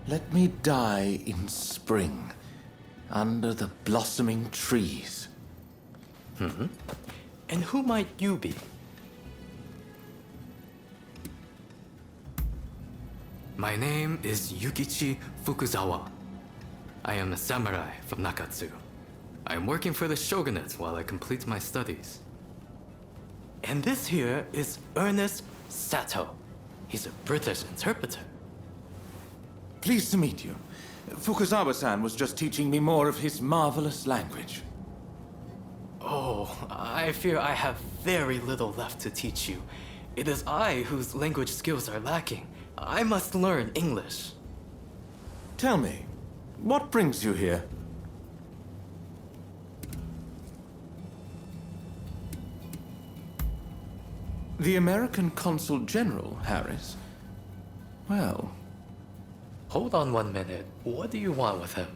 Let me die in spring, under the blossoming trees. And who might you be? My name is Yukichi Fukuzawa. I am a samurai from Nakatsu. I am working for the shogunate while I complete my studies. And this here is Ernest Sato. He's a British interpreter. Pleased to meet you. Fukuzawa-san was just teaching me more of his marvelous language. Oh, I fear I have very little left to teach you. It is I whose language skills are lacking. I must learn English. Tell me, what brings you here? The American Consul General, Harris? Well... Hold on 1 minute. What do you want with him?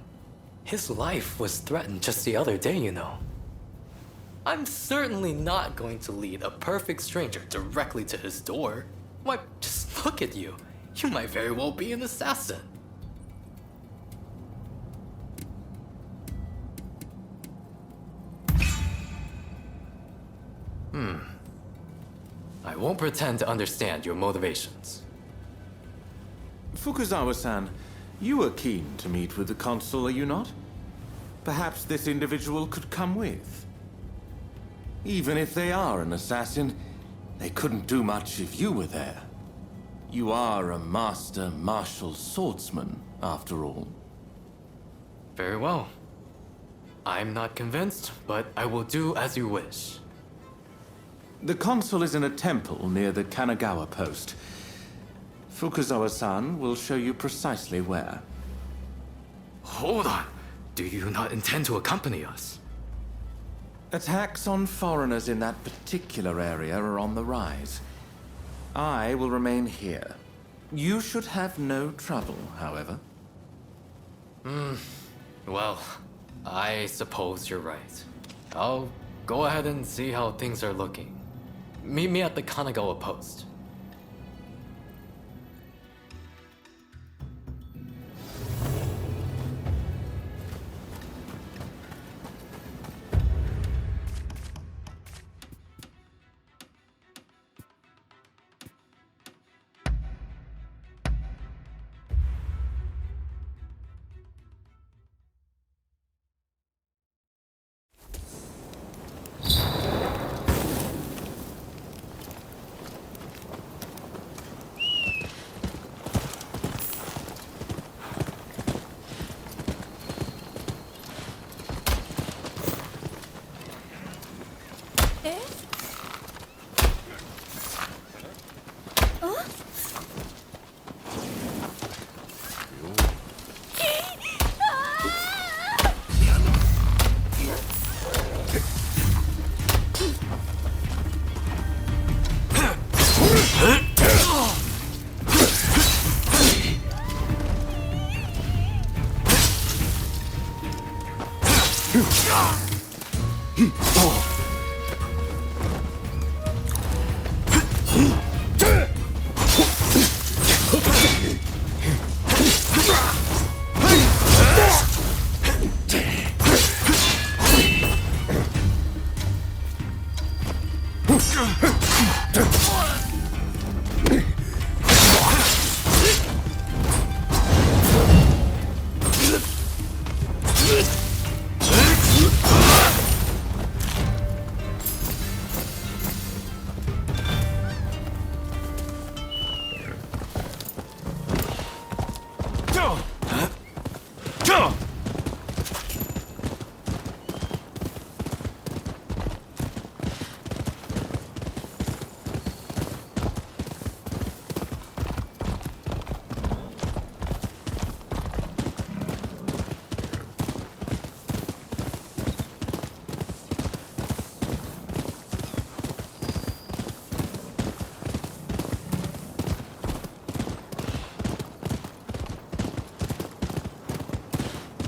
His life was threatened just the other day, you know. I'm certainly not going to lead a perfect stranger directly to his door. Why, just look at you. You might very well be an assassin. I won't pretend to understand your motivations. Fukuzawa-san, you are keen to meet with the consul, are you not? Perhaps this individual could come with. Even if they are an assassin, they couldn't do much if you were there. You are a master martial swordsman, after all. Very well. I'm not convinced, but I will do as you wish. The consul is in a temple near the Kanagawa post. Fukuzawa-san will show you precisely where. Hold on. Do you not intend to accompany us? Attacks on foreigners in that particular area are on the rise. I will remain here. You should have no trouble, however. Well, I suppose you're right. I'll go ahead and see how things are looking. Meet me at the Kanagawa post.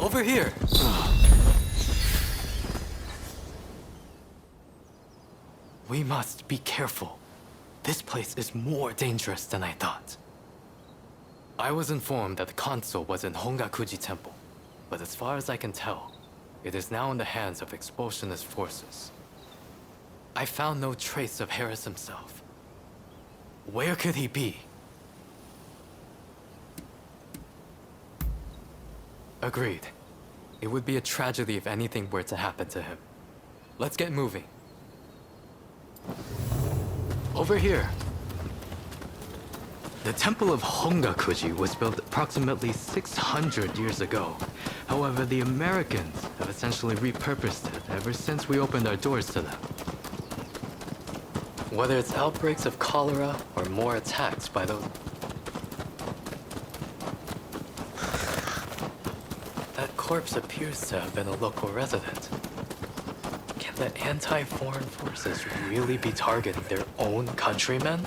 Over here! We must be careful. This place is more dangerous than I thought. I was informed that the console was in Hongakuji Temple, but as far as I can tell, it is now in the hands of expulsionist forces. I found no trace of Harris himself. Where could he be? Agreed. It would be a tragedy if anything were to happen to him. Let's get moving. Over here. The Temple of Hongakuji was built approximately 600 years ago. However, the Americans have essentially repurposed it ever since we opened our doors to them. Whether it's outbreaks of cholera or more attacks by those... That corpse appears to have been a local resident. Can the anti-foreign forces really be targeting their own countrymen?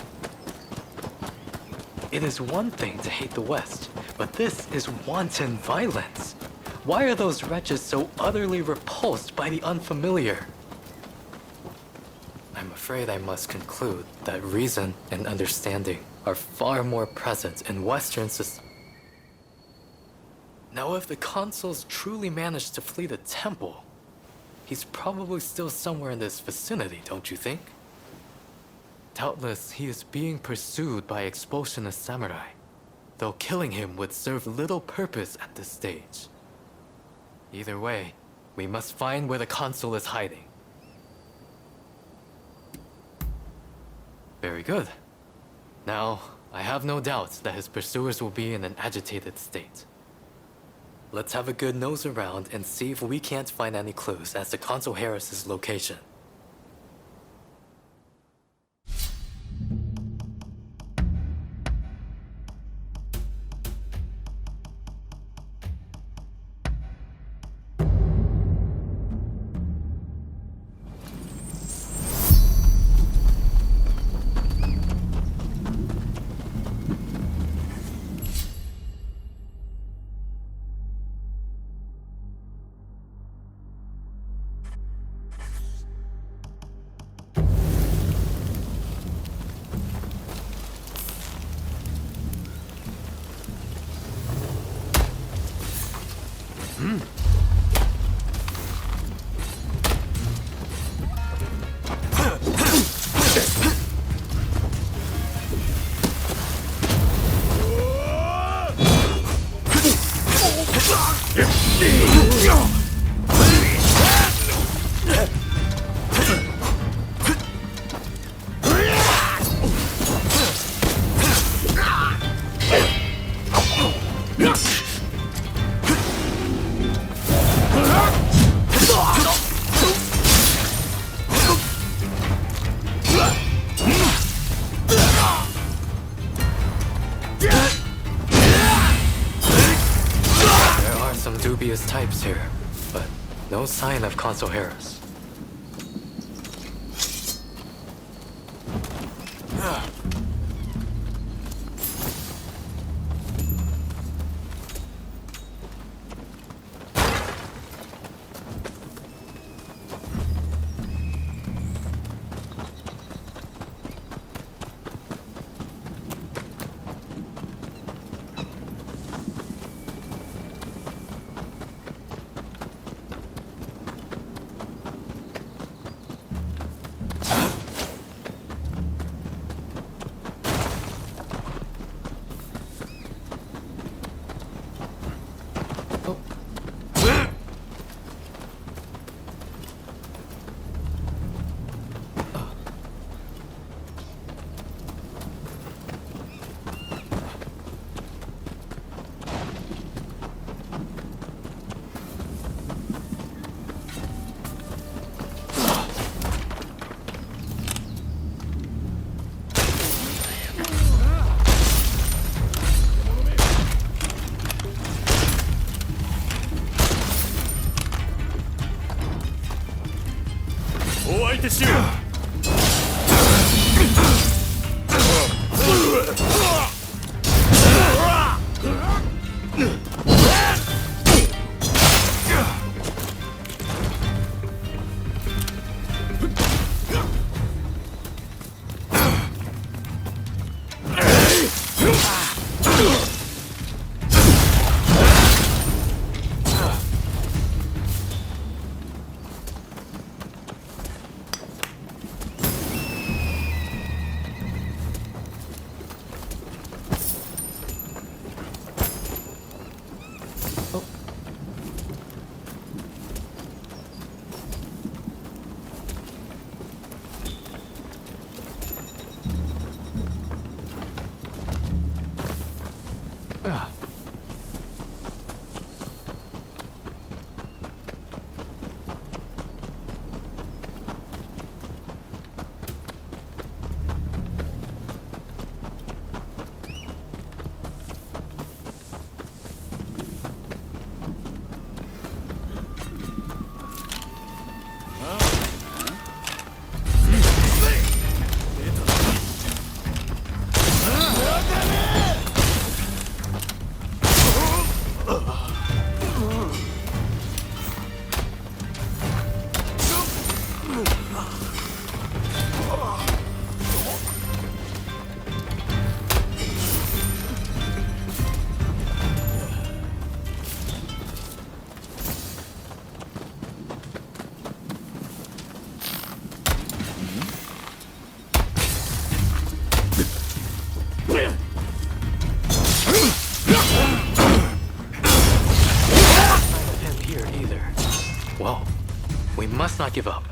It is one thing to hate the West, but this is wanton violence. Why are those wretches so utterly repulsed by the unfamiliar? I'm afraid I must conclude that reason and understanding are far more present in Western society. Now, if the consuls truly managed to flee the temple, he's probably still somewhere in this vicinity, don't you think? Doubtless, he is being pursued by expulsionist samurai, though killing him would serve little purpose at this stage. Either way, we must find where the consul is hiding. Very good. Now, I have no doubt that his pursuers will be in an agitated state. Let's have a good nose around and see if we can't find any clues as to Consul Harris's location. Dubious types here, but no sign of Consul Harris. must not give up.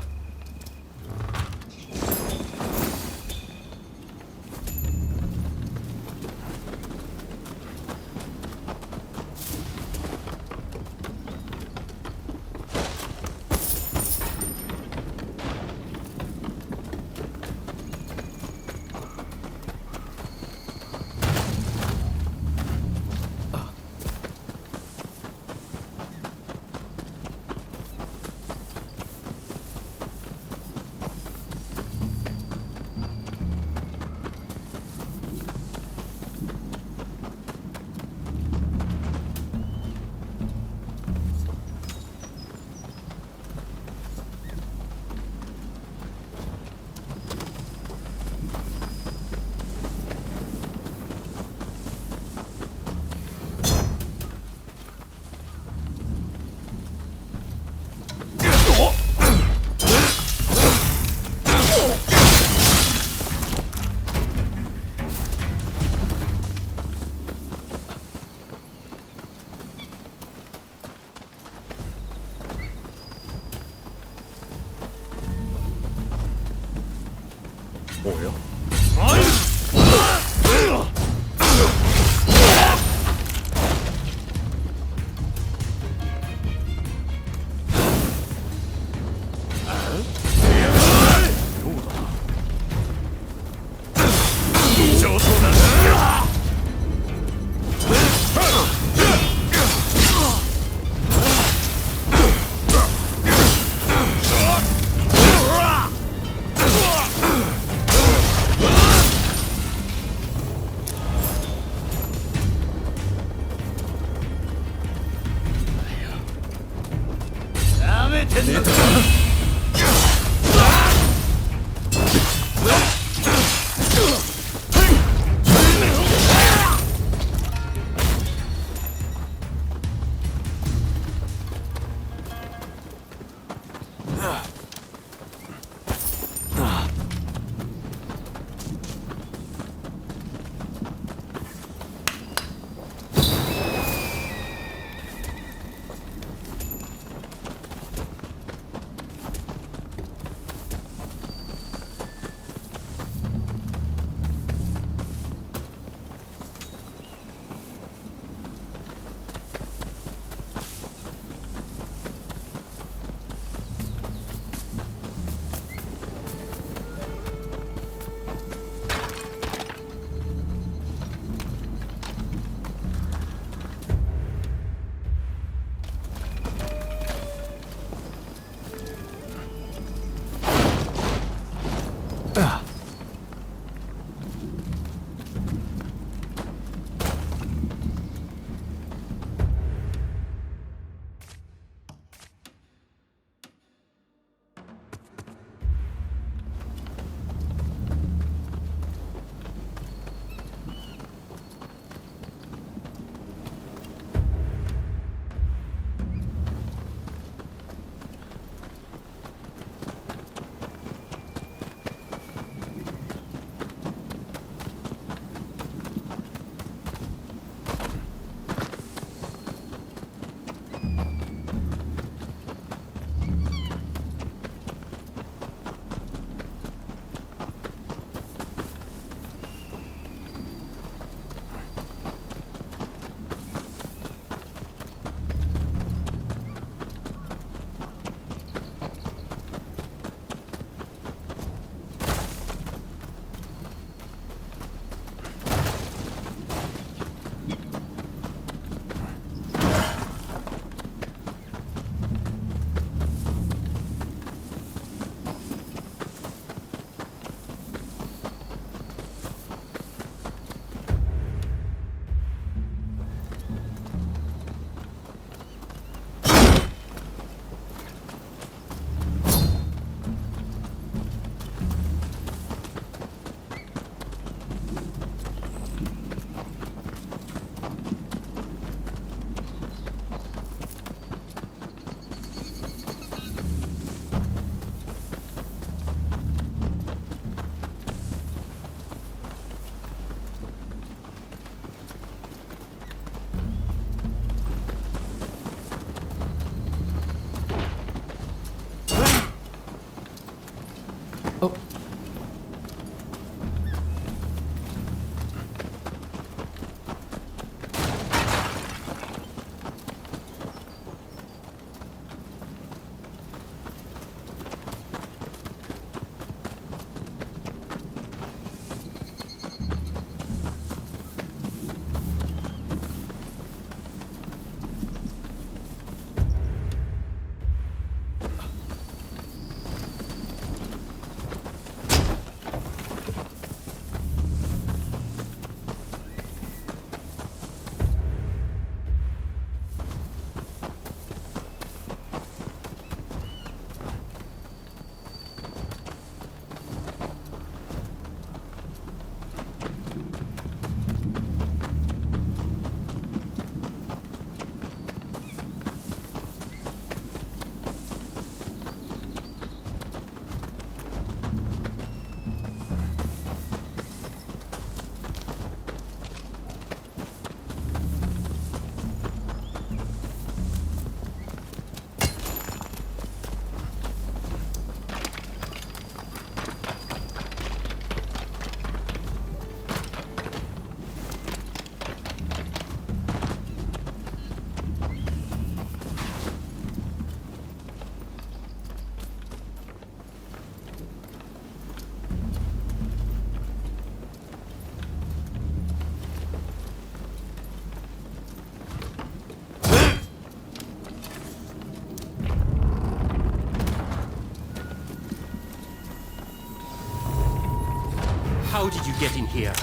How did you get in here?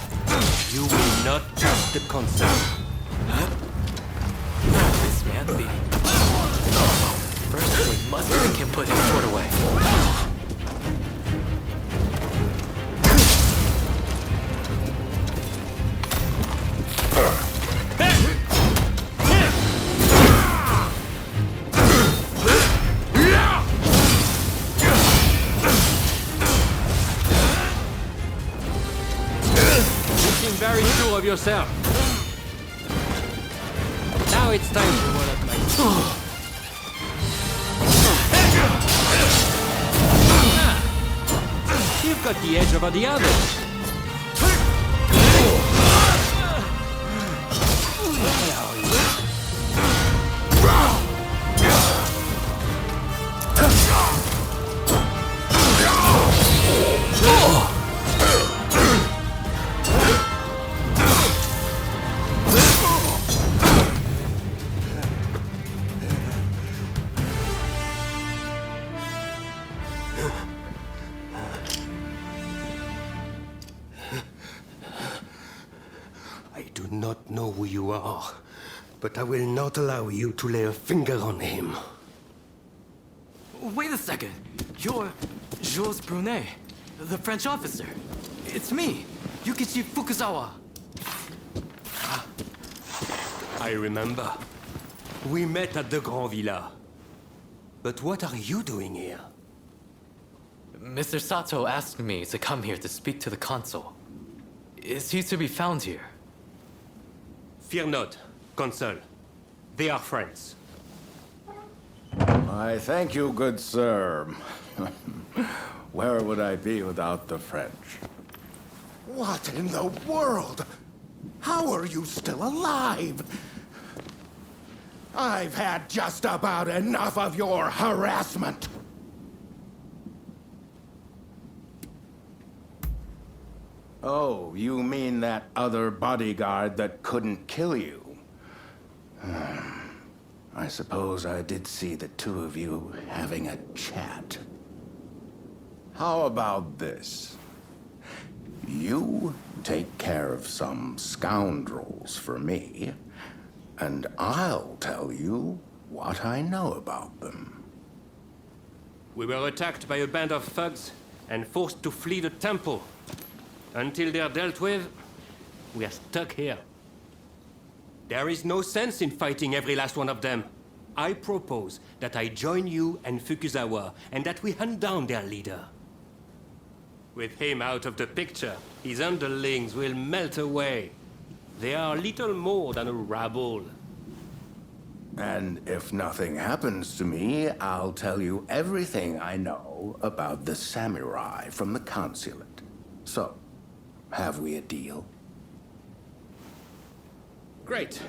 You will not touch the console. This man be. First, we must make him put his sword away. Very sure of yourself. Now it's time for one of my... You've got the edge over the others. I do not know who you are, but I will not allow you to lay a finger on him. Wait a second. You're Jules Brunet, the French officer. It's me, Yukichi Fukuzawa. I remember. We met at the Grand Villa. But what are you doing here? Mr. Sato asked me to come here to speak to the consul. Is he to be found here? Fear not, Consul. They are friends. I thank you, good sir. Where would I be without the French? What in the world? How are you still alive? I've had just about enough of your harassment. Oh, you mean that other bodyguard that couldn't kill you? I suppose I did see the two of you having a chat. How about this? You take care of some scoundrels for me, and I'll tell you what I know about them. We were attacked by a band of thugs and forced to flee the temple. Until they're dealt with, we are stuck here. There is no sense in fighting every last one of them. I propose that I join you and Fukuzawa, and that we hunt down their leader. With him out of the picture, his underlings will melt away. They are little more than a rabble. And if nothing happens to me, I'll tell you everything I know about the samurai from the consulate. So, have we a deal? Great.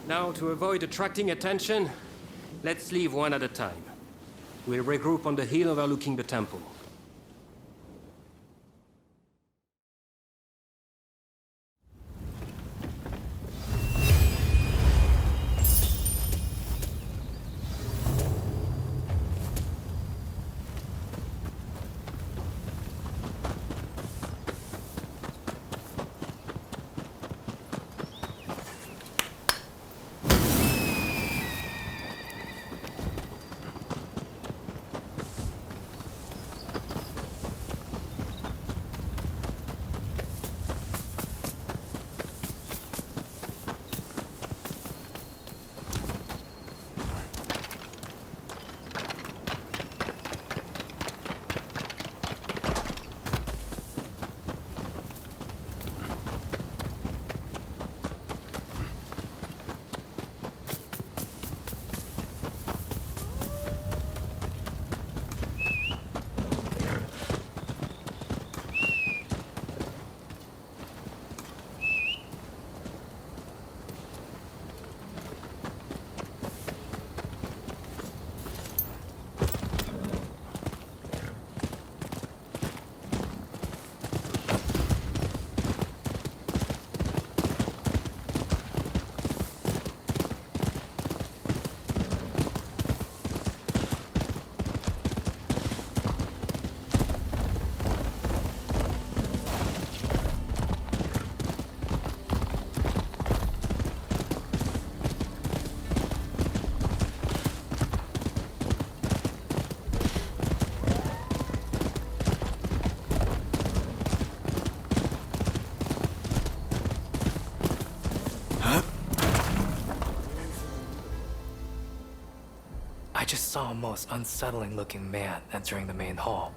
Now, to avoid attracting attention, let's leave one at a time. We'll regroup on the hill overlooking the temple. I just saw a most unsettling looking man entering the main hall.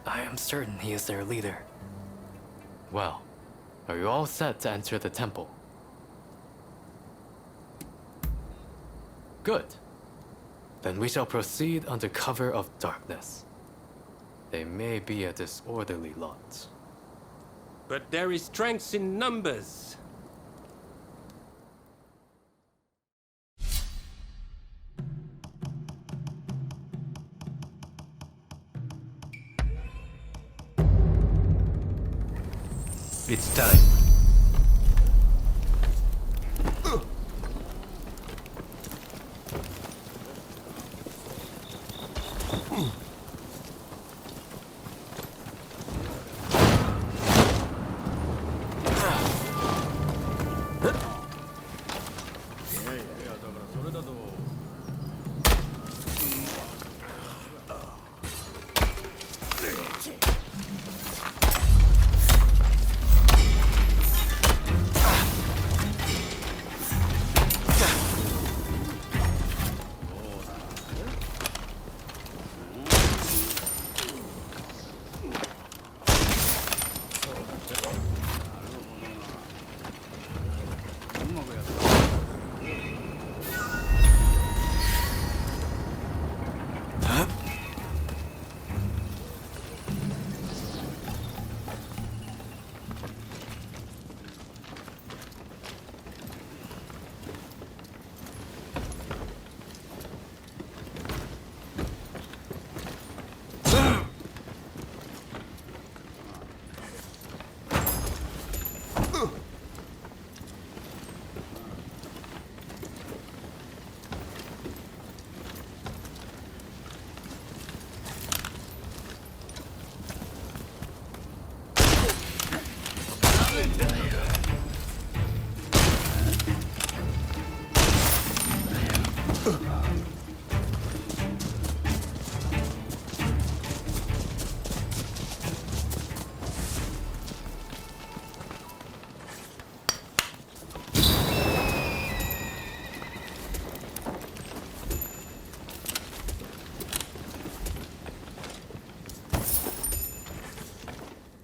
I am certain he is their leader. Well, are you all set to enter the temple? Good. Then we shall proceed under cover of darkness. They may be a disorderly lot. But there is strength in numbers. It's time.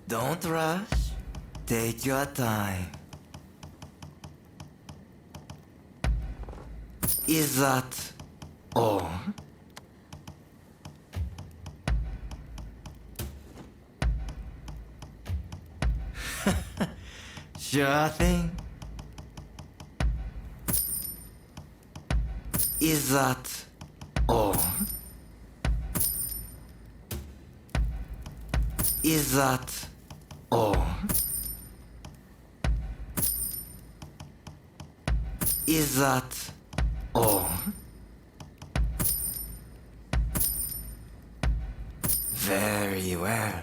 Don't rush. Take your time. Is that all? Sure thing. Is that all? Is that all? Is that all? Very well.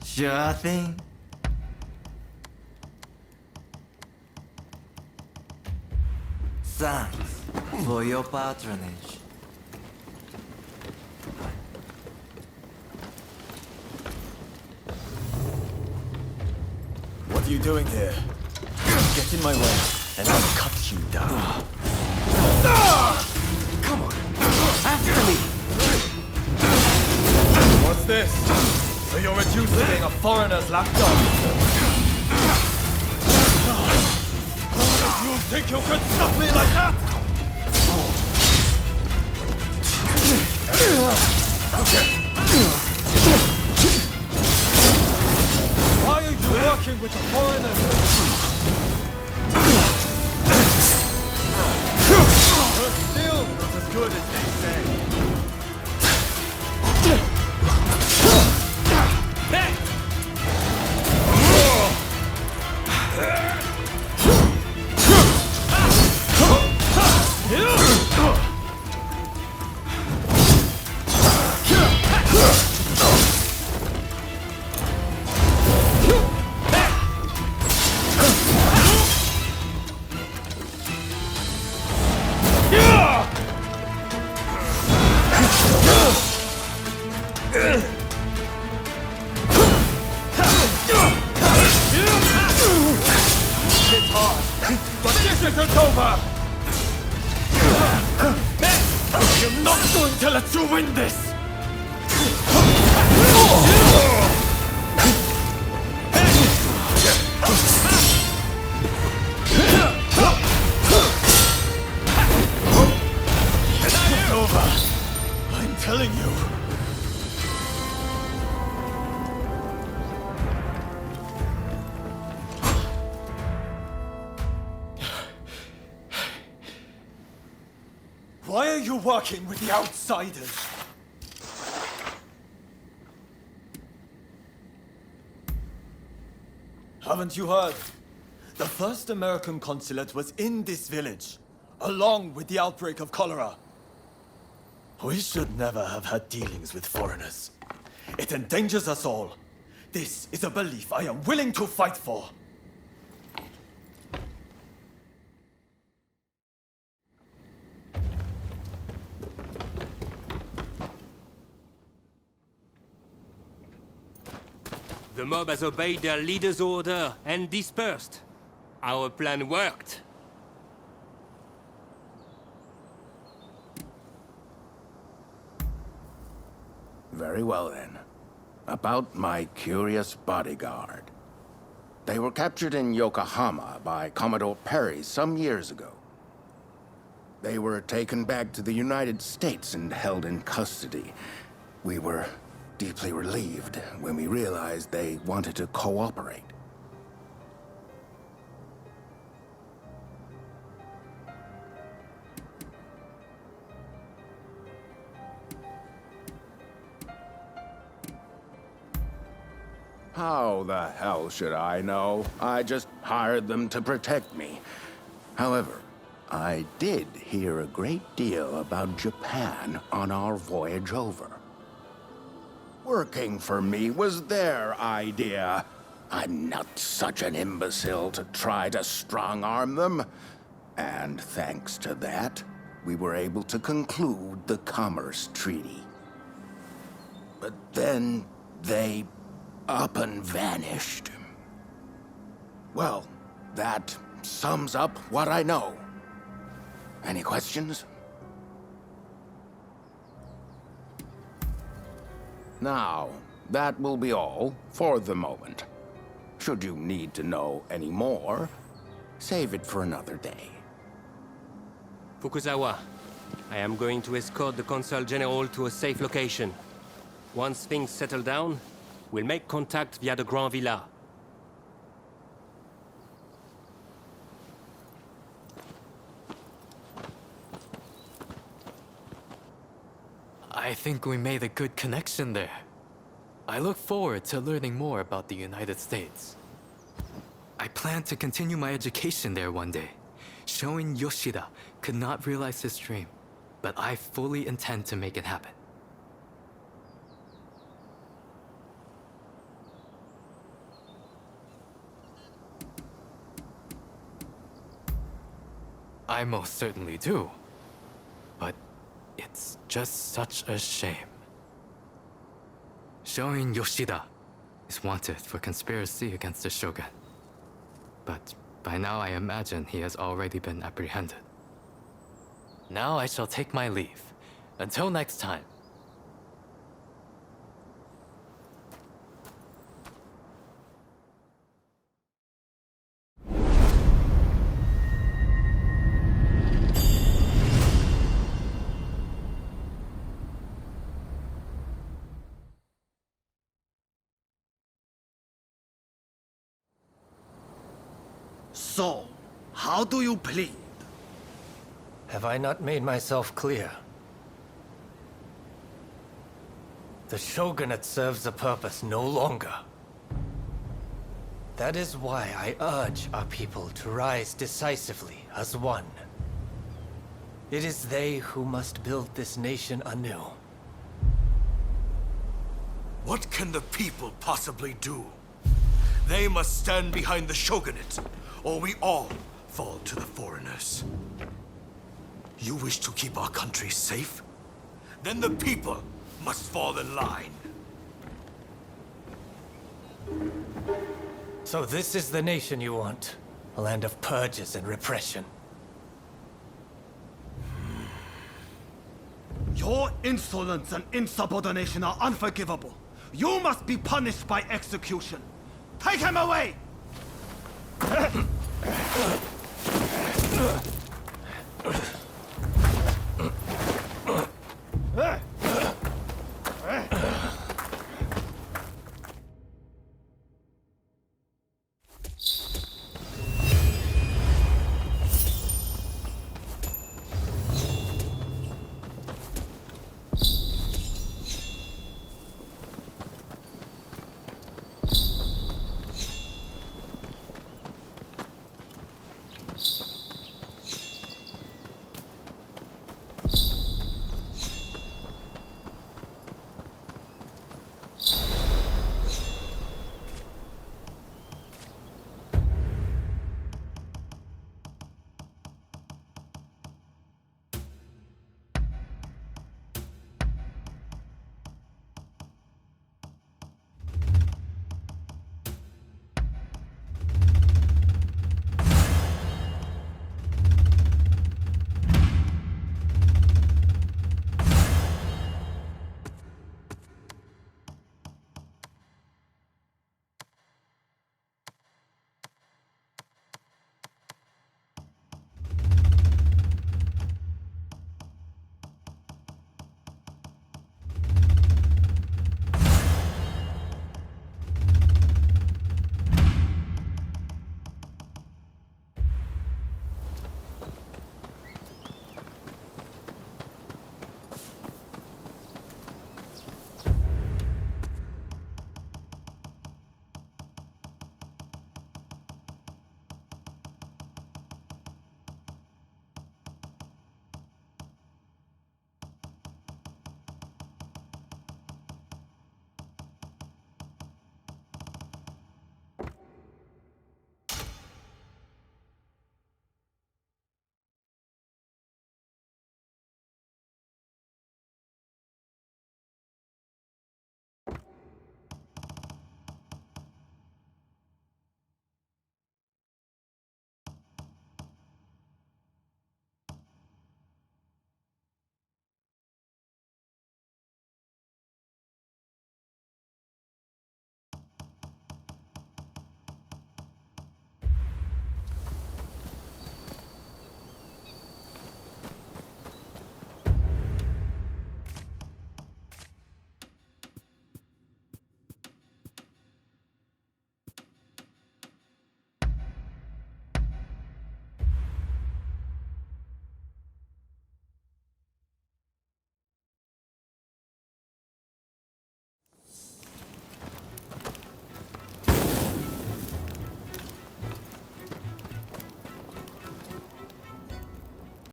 Sure thing. Thanks for your patronage. What are you doing here? Get in my way, and I'll cut you down. Come on, after me. What's this? So you're reduced to being a foreigner's lapdog? You think you could stop me like that? Why are you working with the foreigners? You're still not as good as they say. But this isn't over! You're not going to let you win this! It's over. I'm telling you. Why are you working with the outsiders? Haven't you heard? The first American consulate was in this village, along with the outbreak of cholera. We should never have had dealings with foreigners. It endangers us all. This is a belief I am willing to fight for. The mob has obeyed their leader's order and dispersed. Our plan worked. Very well, then. About my curious bodyguard. They were captured in Yokohama by Commodore Perry some years ago. They were taken back to the United States and held in custody. We were deeply relieved when we realized they wanted to cooperate. How the hell should I know? I just hired them to protect me. However, I did hear a great deal about Japan on our voyage over. Working for me was their idea. I'm not such an imbecile to try to strong-arm them. And thanks to that, we were able to conclude the Commerce Treaty. But then they up and vanished. Well, that sums up what I know. Any questions? Now, that will be all for the moment. Should you need to know any more, save it for another day. Fukuzawa, I am going to escort the Consul General to a safe location. Once things settle down, we'll make contact via the Grand Villa. I think we made a good connection there. I look forward to learning more about the United States. I plan to continue my education there one day. Showing Yoshida could not realize his dream, but I fully intend to make it happen. I most certainly do. But it's just such a shame. Shoin Yoshida is wanted for conspiracy against the Shogun. But by now I imagine he has already been apprehended. Now I shall take my leave. Until next time. So, how do you plead? Have I not made myself clear? The shogunate serves a purpose no longer. That is why I urge our people to rise decisively as one. It is they who must build this nation anew. What can the people possibly do? They must stand behind the shogunate, or we all fall to the foreigners. You wish to keep our country safe? Then the people must fall in line. So this is the nation you want? A land of purges and repression. Your insolence and insubordination are unforgivable. You must be punished by execution. Take him away!